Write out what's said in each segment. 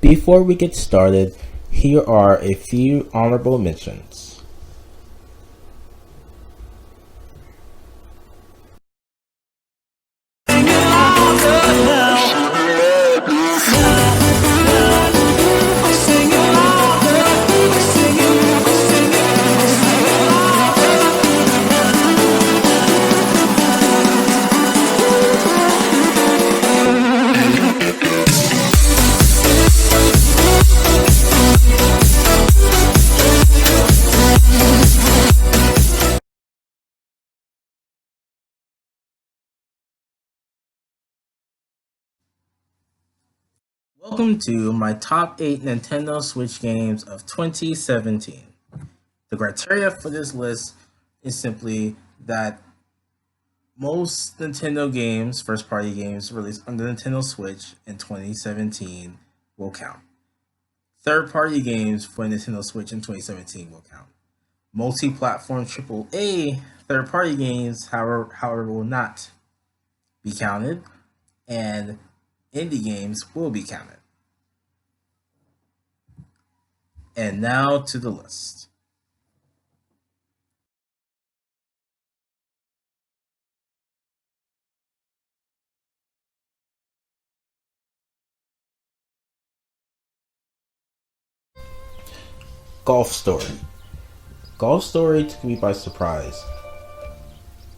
Before we get started, here are a few honorable mentions. Welcome to my top 8 Nintendo Switch games of 2017. The criteria for this list is simply that most Nintendo games, first party games released on the Nintendo Switch in 2017 will count. Third party games for Nintendo Switch in 2017 will count. Multi-platform AAA third party games, however, will not be counted, and indie games will be counted. And now to the list. Golf Story. Golf Story took me by surprise.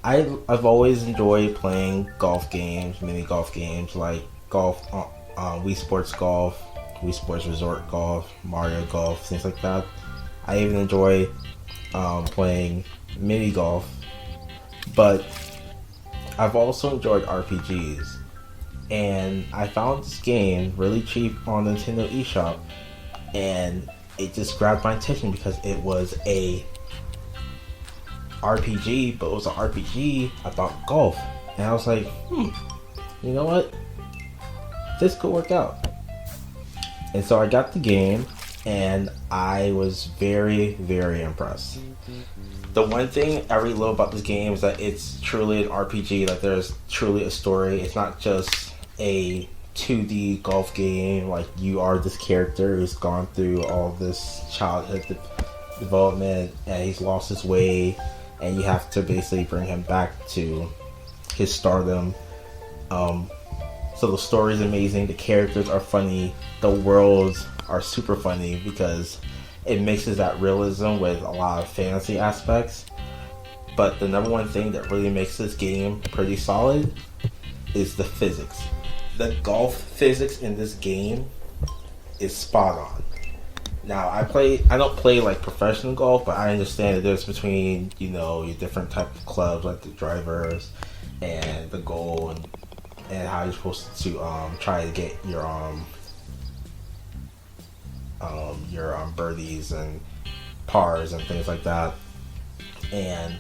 I've always enjoyed playing golf games, mini golf games like golf, Wii Sports Golf, Wii Sports Resort Golf, Mario Golf, things like that. I even enjoy playing mini golf, but I've also enjoyed RPGs. And I found this game really cheap on Nintendo eShop, and it just grabbed my attention because it was a RPG, but it was an RPG about golf. And I was like, you know what? This could work out. And so I got the game, and I was very, very impressed. The one thing I really love about this game is that it's truly an RPG. Like, there's truly a story. It's not just a 2D golf game. Like, you are this character who's gone through all this childhood development, and he's lost his way, and you have to basically bring him back to his stardom. So the story is amazing, the characters are funny, the worlds are super funny because it mixes that realism with a lot of fantasy aspects. But the number one thing that really makes this game pretty solid is the physics. The golf physics in this game is spot on. Now, I don't play like professional golf, but I understand the difference between, your different type of clubs, like the drivers and the goal, and how you're supposed to try to get your birdies and pars and things like that. And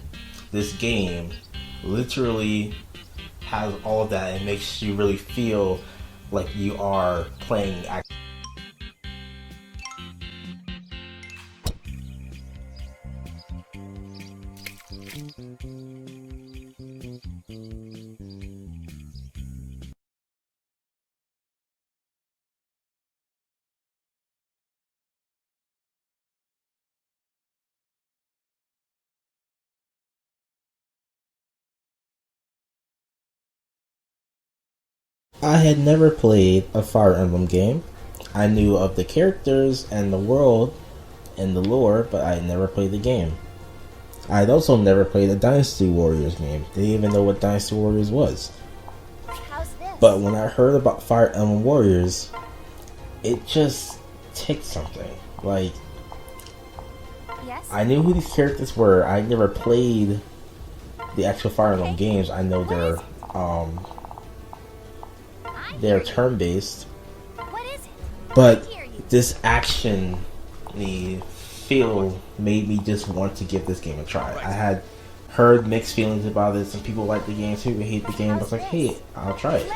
this game literally has all of that. It makes you really feel like you are playing. I had never played a Fire Emblem game. I knew of the characters and the world and the lore, but I had never played the game. I had also never played a Dynasty Warriors game. Didn't even know what Dynasty Warriors was. But when I heard about Fire Emblem Warriors, it just ticked something. Like, I knew who these characters were. I never played the actual Fire Emblem games. I know they're turn-based, but this action feel made me just want to give this game a try. I had heard mixed feelings about it. Some people like the game, some people hate the game, but I was like, hey, I'll try it.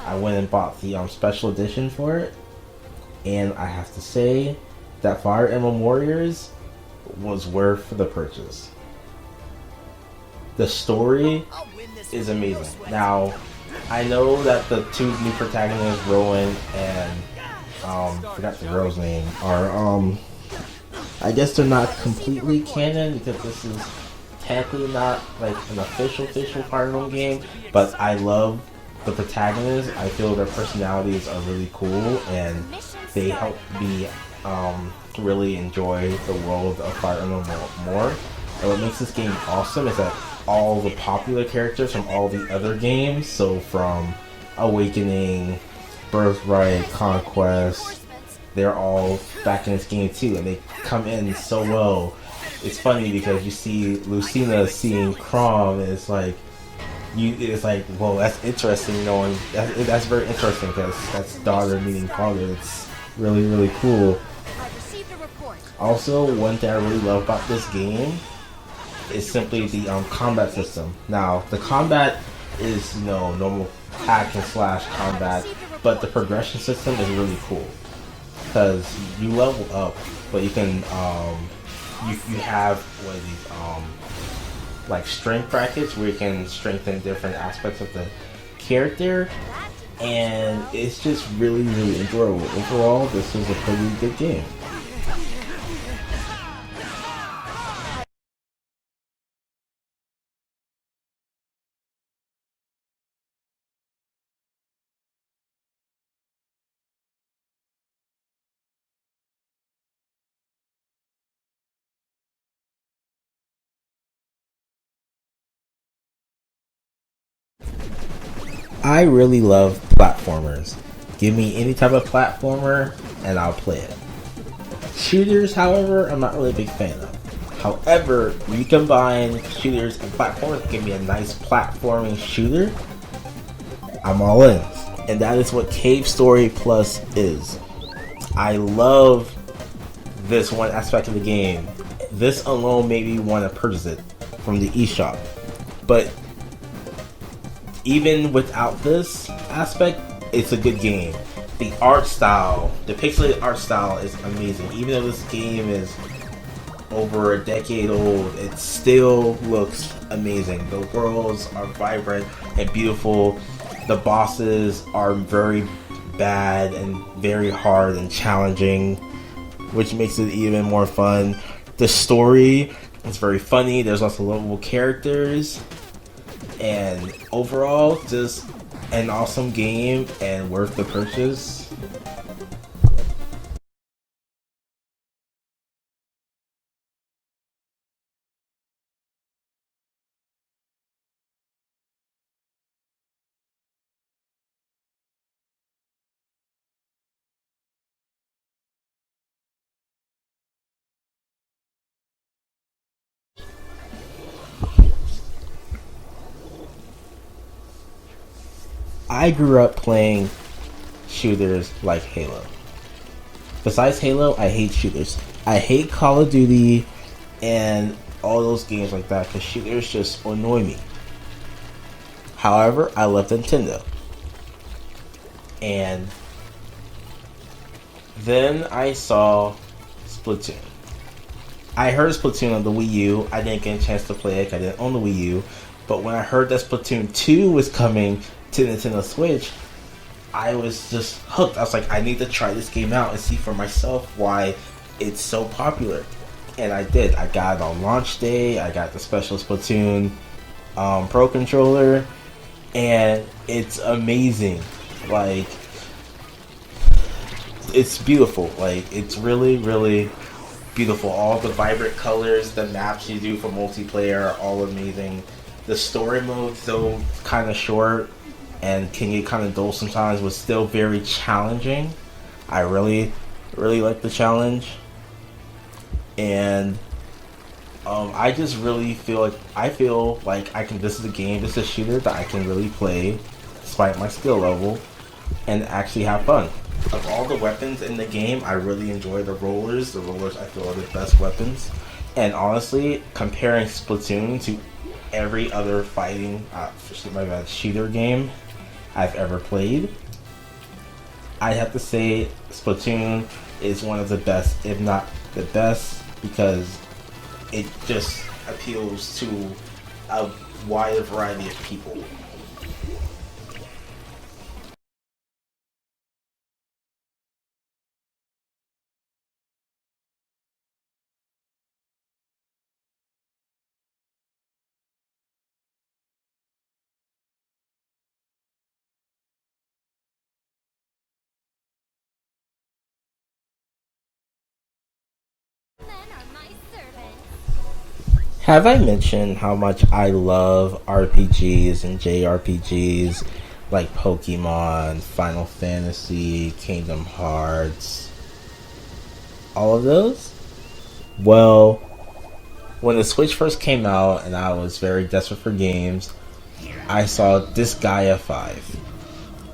I went and bought the special edition for it, and I have to say that Fire Emblem Warriors was worth the purchase. The story is amazing. Now, I know that the two new protagonists, Rowan and forgot the girl's name, are I guess they're not completely canon because this is technically not like an official Fire Emblem game, but I love the protagonists. I feel their personalities are really cool and they help me really enjoy the world of Fire Emblem more. And what makes this game awesome is that all the popular characters from all the other games, so from Awakening, Birthright, Conquest, they're all back in this game too, and they come in so well. It's funny because you see Lucina seeing Chrom, and it's like, well, that's interesting. Knowing that's very interesting because that's daughter meeting father. It's really, really cool. Also, one thing I really love about this game is simply the combat system. Now, the combat is normal hack and slash combat, but the progression system is really cool because you level up, but you can you have what are these like strength brackets where you can strengthen different aspects of the character, and it's just really, really enjoyable. Overall, this is a pretty good game. I really love platformers. Give me any type of platformer and I'll play it. Shooters, however, I'm not really a big fan of. However, when you combine shooters and platformers, give me a nice platforming shooter, I'm all in. And that is what Cave Story Plus is. I love this one aspect of the game. This alone made me want to purchase it from the eShop. But even without this aspect, it's a good game. The art style, the pixelated art style is amazing. Even though this game is over a decade old, it still looks amazing. The worlds are vibrant and beautiful. The bosses are very bad and very hard and challenging, which makes it even more fun. The story is very funny. There's lots of lovable characters. And overall, just an awesome game and worth the purchase. I grew up playing shooters like Halo. Besides Halo, I hate shooters. I hate Call of Duty and all those games like that because shooters just annoy me. However, I love Nintendo. And then I saw Splatoon. I heard Splatoon on the Wii U. I didn't get a chance to play it. I didn't own the Wii U. But when I heard that Splatoon 2 was coming to Nintendo Switch, I was just hooked. I was like, I need to try this game out and see for myself why it's so popular. And I did. I got it on launch day. I got the special Splatoon Pro controller, and it's amazing. Like, it's beautiful. Like, it's really, really beautiful. All the vibrant colors, the maps you do for multiplayer are all amazing. The story mode, though kind of short and can get kind of dull sometimes, was still very challenging. I really, really like the challenge. And I just really feel like I can. This is a game, this is a shooter that I can really play despite my skill level and actually have fun. Of all the weapons in the game, I really enjoy the rollers. The rollers I feel are the best weapons. And honestly, comparing Splatoon to every other fighting, shooter game I've ever played, I have to say Splatoon is one of the best, if not the best, because it just appeals to a wider variety of people. Have I mentioned how much I love RPGs and JRPGs like Pokemon, Final Fantasy, Kingdom Hearts, all of those? Well, when the Switch first came out and I was very desperate for games, I saw Disgaea 5.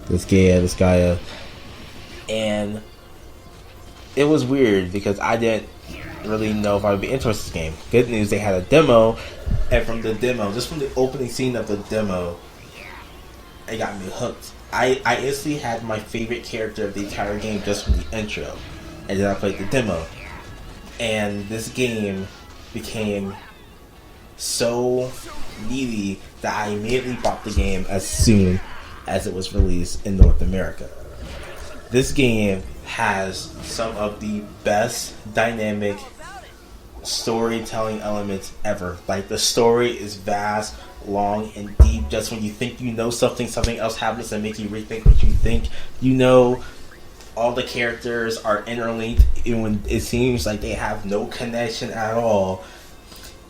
Disgaea. And it was weird because I didn't really know if I would be interested in this game. Good news, they had a demo, and from the demo, just from the opening scene of the demo, it got me hooked. I instantly had my favorite character of the entire game just from the intro, and then I played the demo. And this game became so needy that I immediately bought the game as soon as it was released in North America. This game has some of the best dynamic storytelling elements ever. Like, the story is vast, long, and deep. Just when you think you know something, something else happens and make you rethink what you think you know. All the characters are interlinked, even when it seems like they have no connection at all.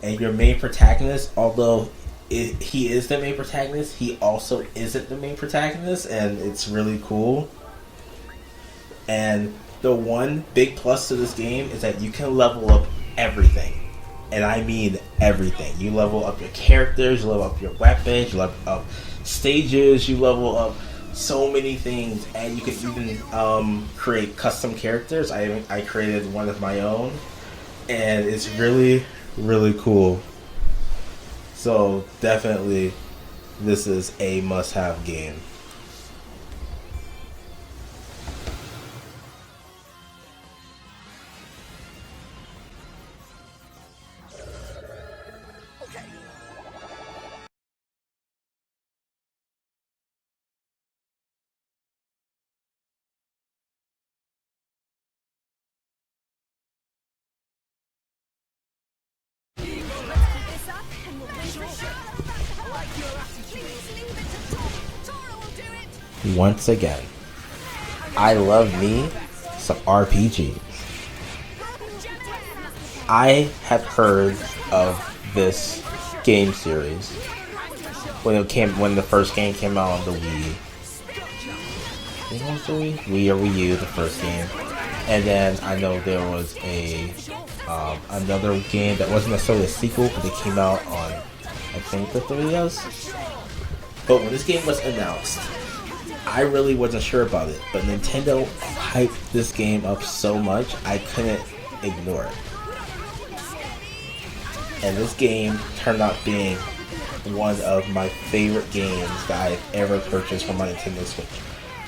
And your main protagonist, although he is the main protagonist, he also isn't the main protagonist, and it's really cool. And the one big plus to this game is that you can level up everything. And I mean everything. You level up your characters, you level up your weapons, you level up stages, you level up so many things, and you can even create custom characters. I created one of my own, and it's really, really cool. So definitely, this is a must-have game. Once again, I love me some RPGs. I have heard of this game series when the first game came out on the Wii. I think it was the Wii or Wii U, the first game. And then I know there was another game that wasn't necessarily a sequel, but it came out on, I think, the 3DS. But when this game was announced, I really wasn't sure about it, but Nintendo hyped this game up so much, I couldn't ignore it. And this game turned out being one of my favorite games that I've ever purchased for my Nintendo Switch.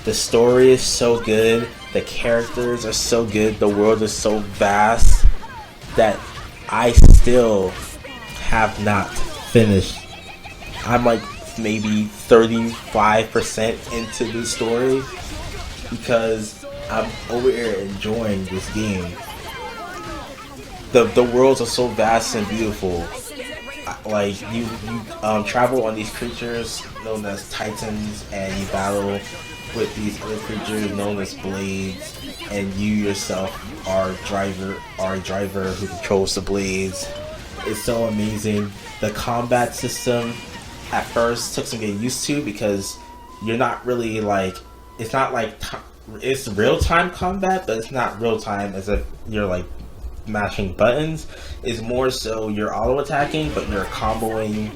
The story is so good, the characters are so good, the world is so vast that I still have not finished. I'm like maybe 35% into the story because I'm over here enjoying this game. The worlds are so vast and beautiful. Like, you travel on these creatures known as Titans, and you battle with these other creatures known as Blades, and you yourself are a driver who controls the Blades. It's so amazing. The combat system at first took some getting used to because you're not really like, it's not like it's real-time combat, but it's not real-time as if you're like mashing buttons. It's more so you're auto-attacking, but you're comboing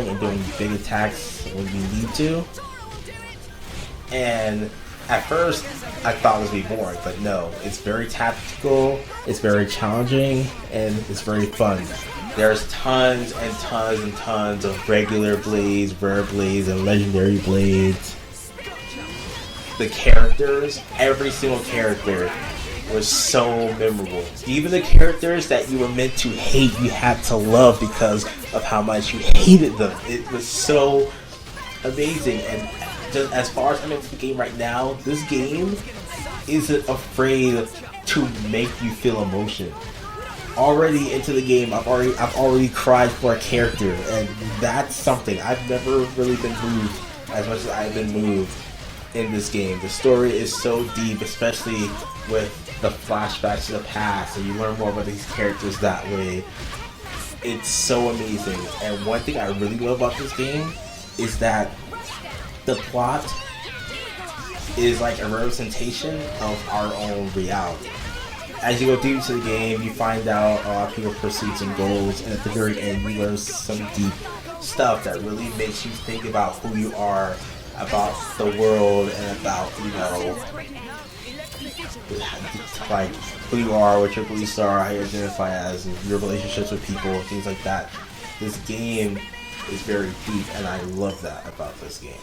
and doing big attacks when you need to. And at first I thought it would be boring, but no, it's very tactical, it's very challenging, and it's very fun. There's tons and tons and tons of regular blades, rare blades, and legendary blades. The characters, every single character was so memorable. Even the characters that you were meant to hate, you had to love because of how much you hated them. It was so amazing. And just as far as I'm into the game right now, this game isn't afraid to make you feel emotion. Already into the game, I've already cried for a character, and that's something. I've never really been moved as much as I've been moved in this game. The story is so deep, especially with the flashbacks to the past, and you learn more about these characters that way. It's so amazing. And one thing I really love about this game is that the plot is like a representation of our own reality. As you go deep into the game, you find out a lot of people's pursuits and goals, and at the very end, you learn some deep stuff that really makes you think about who you are, about the world, and about, you know, like who you are, what your beliefs are, how you identify as, and your relationships with people, things like that. This game is very deep, and I love that about this game.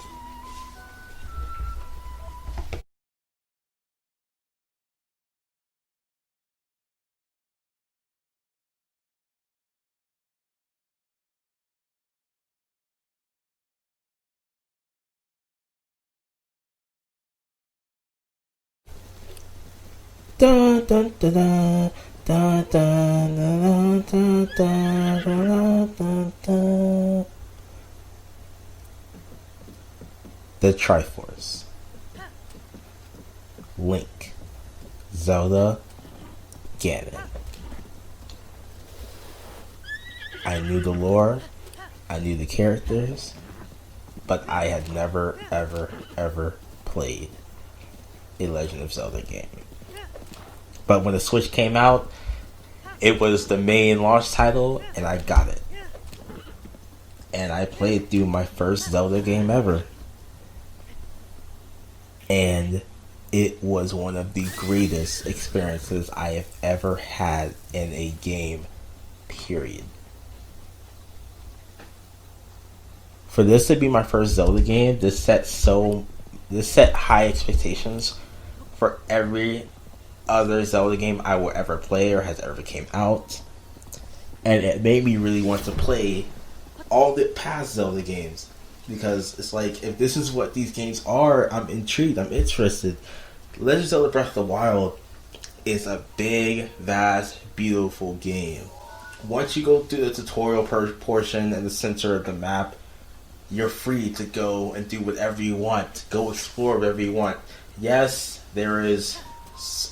Dun, dun, dun, dun. Dun, dun, dun, dun, dun, dun, dun, dun. The Triforce. Link. Zelda. Ganon. I knew the lore, I knew the characters, but I had never, ever, ever played a Legend of Zelda game. But when the Switch came out, it was the main launch title, and I got it. And I played through my first Zelda game ever. And it was one of the greatest experiences I have ever had in a game, period. For this to be my first Zelda game, this set high expectations for every other Zelda game I will ever play or has ever came out. And it made me really want to play all the past Zelda games. Because it's like, if this is what these games are, I'm intrigued, I'm interested. Legend of Zelda Breath of the Wild is a big, vast, beautiful game. Once you go through the tutorial portion in the center of the map, you're free to go and do whatever you want. Go explore whatever you want. Yes, there is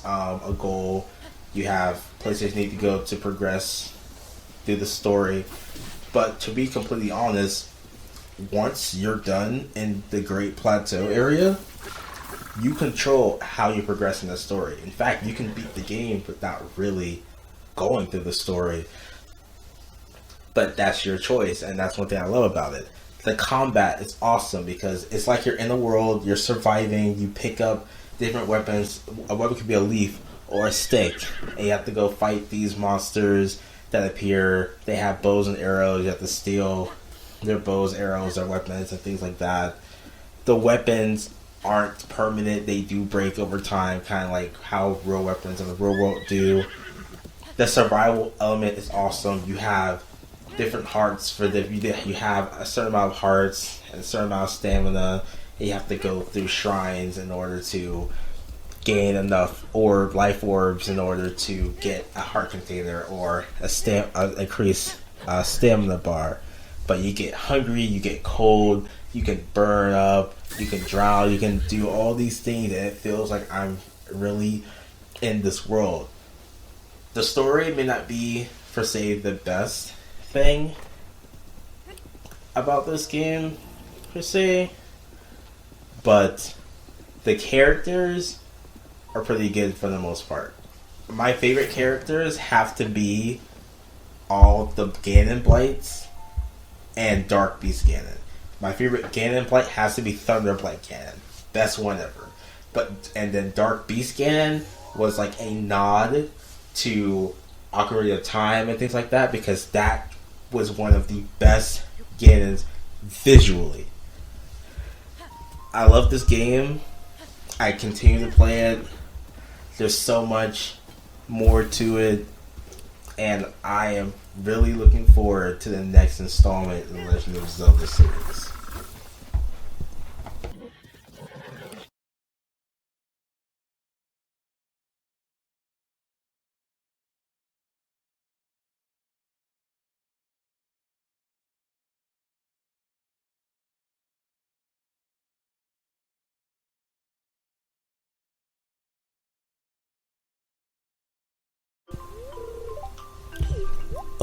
a goal. You have places you need to go to progress through the story. But to be completely honest, once you're done in the Great Plateau area, you control how you progress in the story. In fact, you can beat the game without really going through the story. But that's your choice, and that's one thing I love about it. The combat is awesome because it's like you're in the world, you're surviving, you pick up different weapons. A weapon could be a leaf or a stick, and you have to go fight these monsters that appear. They have bows and arrows, you have to steal their bows, arrows, their weapons, and things like that. The weapons aren't permanent, they do break over time, kind of like how real weapons in the real world do. The survival element is awesome. You have different hearts for you have a certain amount of hearts and a certain amount of stamina. You have to go through shrines in order to gain enough life orbs in order to get a heart container or a increased stamina bar. But you get hungry, you get cold, you can burn up, you can drown, you can do all these things, and it feels like I'm really in this world. The story may not be, per se, the best thing about this game, per se, but the characters are pretty good for the most part. My favorite characters have to be all the Ganon Blights and Dark Beast Ganon. My favorite Ganon Blight has to be Thunder Blight Ganon. Best one ever. And then Dark Beast Ganon was like a nod to Ocarina of Time and things like that, because that was one of the best Ganons visually. I love this game. I continue to play it. There's so much more to it, and I am really looking forward to the next installment in the Legend of Zelda series.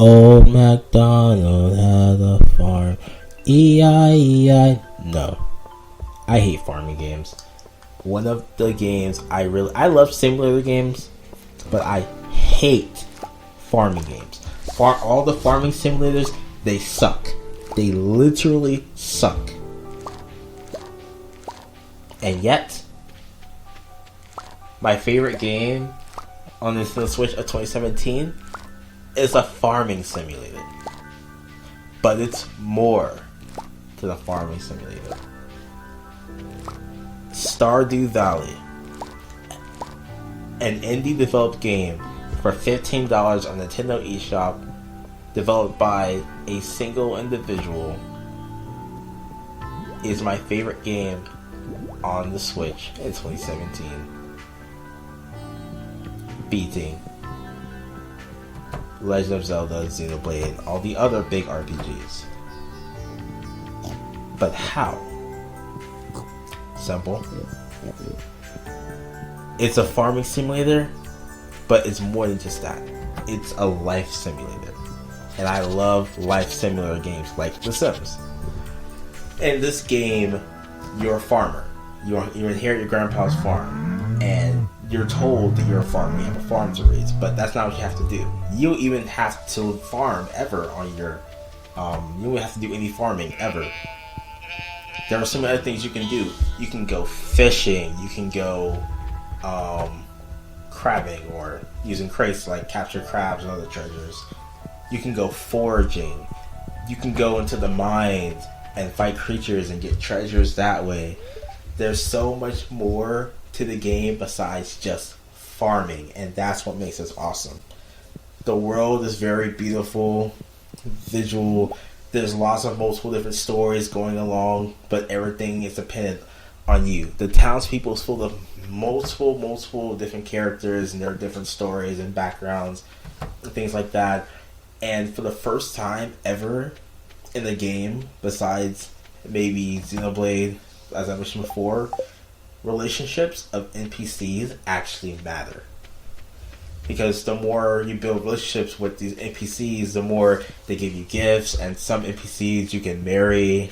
Old MacDonald had a farm. E-I-E-I. No. I hate farming games. One of the games I love simulator games, but I hate farming games. All the farming simulators, they suck. They literally suck. And yet, my favorite game on the Switch of 2017 is a farming simulator. But it's more to the farming simulator. Stardew Valley, an indie developed game for $15 on Nintendo eShop, developed by a single individual, is my favorite game on the Switch in 2017, beating Legend of Zelda, Xenoblade, and all the other big RPGs. But how? Simple. It's a farming simulator, but it's more than just that. It's a life simulator. And I love life simulator games like The Sims. In this game, you're a farmer. You inherit your grandpa's farm. And you're told that you're a farmer. You have a farm to raise. But that's not what you have to do. You don't even have to farm ever on your... you don't have to do any farming ever. There are some other things you can do. You can go fishing. You can go crabbing or using crates to capture crabs and other treasures. You can go foraging. You can go into the mines and fight creatures and get treasures that way. There's so much more to the game besides just farming, and that's what makes it awesome. The world is very beautiful, visual. There's lots of multiple different stories going along, but everything is dependent on you. The townspeople is full of multiple different characters and their different stories and backgrounds and things like that. And for the first time ever in the game, besides maybe Xenoblade, as I mentioned before, relationships of NPCs actually matter. Because the more you build relationships with these NPCs, the more they give you gifts, and some NPCs you can marry,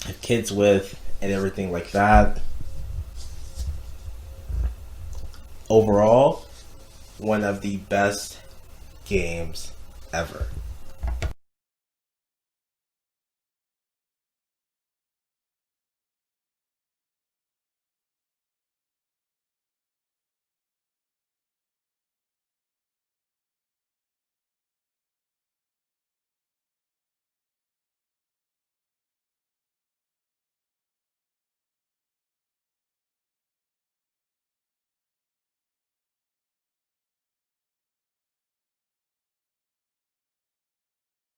have kids with, and everything like that. Overall, one of the best games ever.